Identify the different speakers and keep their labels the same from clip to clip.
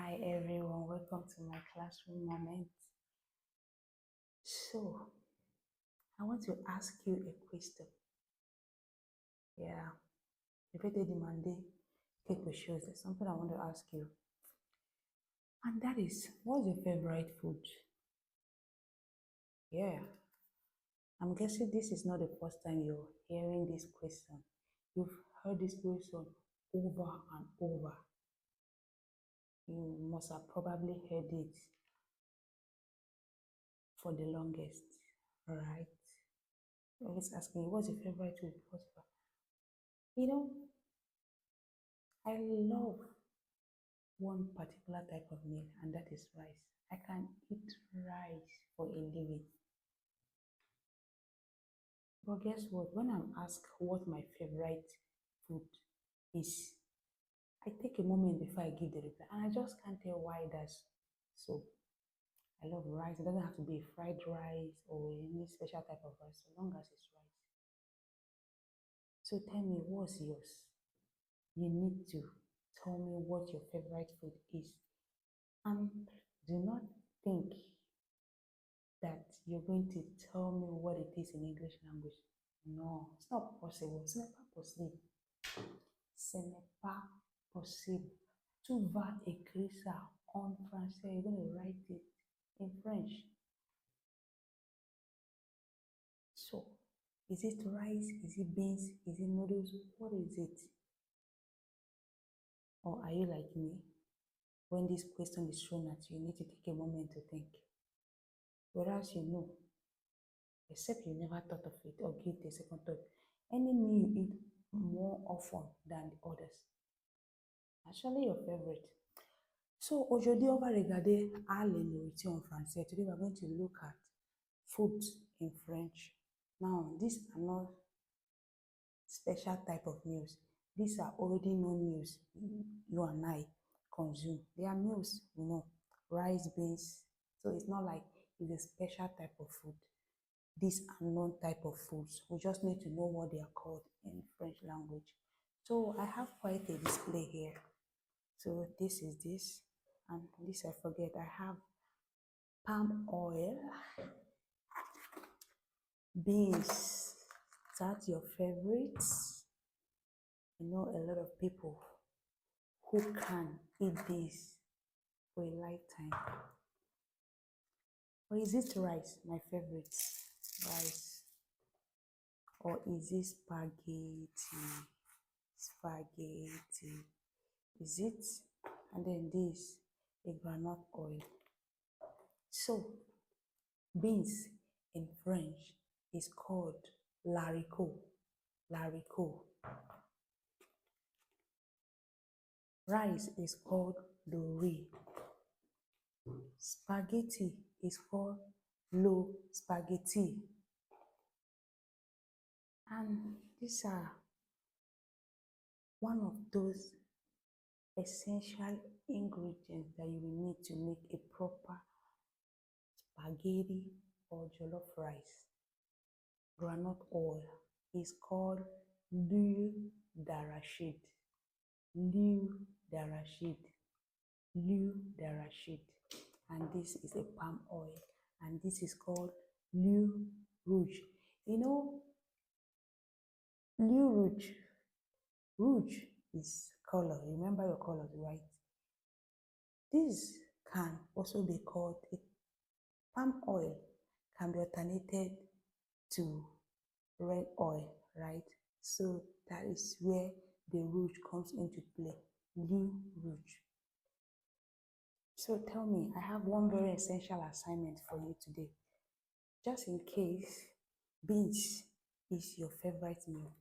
Speaker 1: Hi everyone, welcome to my classroom moment. So, I want to ask you a question. Yeah, répétez demander quelque chose. There's something I want to ask you. And that is, what's your favorite food? Yeah, I'm guessing this is not the first time you're hearing this question. You've heard this question over and over. You must have probably heard it for the longest, right? Always asking you, what's your favorite food? You know, I love one particular type of meal, and that is rice. I can eat rice for a living. But guess what? When I'm asked what my favorite food is, I take a moment before I give the reply, and I just can't tell why that's so. I love rice. It doesn't have to be fried rice or any special type of rice, so long as it's rice. So tell me, what's yours? You need to tell me what your favorite food is. And do not think that you're going to tell me what it is in English language. No, it's not possible. Ce n'est pas possible. Ce n'est pas possible. Tu vas écrire ça en français. You're going to write it in French. So, is it rice? Is it beans? Is it noodles? What is it? Or are you like me? When this question is thrown at you, you need to take a moment to think. Whereas you know, except you never thought of it or give it a second thought. Any meal you eat more often than the others. Actually, your favorite. So, aujourd'hui, on va regarder à les nourritures en français. Today, we're going to look at food in French. Now, these are not special type of meals. These are already known meals you and I consume. They are meals, you know, rice, beans. So, it's not like it's a special type of food. These unknown type of foods. We just need to know what they are called in French language. So I have quite a display here. So this is this, and this I forget. I have palm oil, beans. That's your favorites. I know a lot of people who can eat this for a lifetime. Or is it rice? My favorite rice. Or is it spaghetti? Spaghetti. Is it? And then this, a granite oil. So, beans in French is called laricot. Laricot. Rice is called riz. Spaghetti is called lo spaghetti. And these are one of those essential ingredients that you will need to make a proper spaghetti or jollof rice. Granite oil is called l'huile d'arachide. L'huile d'arachide. L'huile d'arachide. And this is a palm oil. And this is called l'huile rouge. You know, l'huile rouge. Rouge is color. Remember your colors, right? This can also be called palm oil can be alternated to red oil, right? So that is where the rouge comes into play, l'huile rouge. So tell me, I have one very essential assignment for you today. Just in case beans is your favorite meal,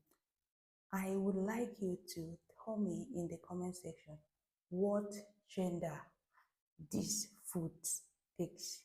Speaker 1: I would like you to tell me in the comment section what gender this food takes.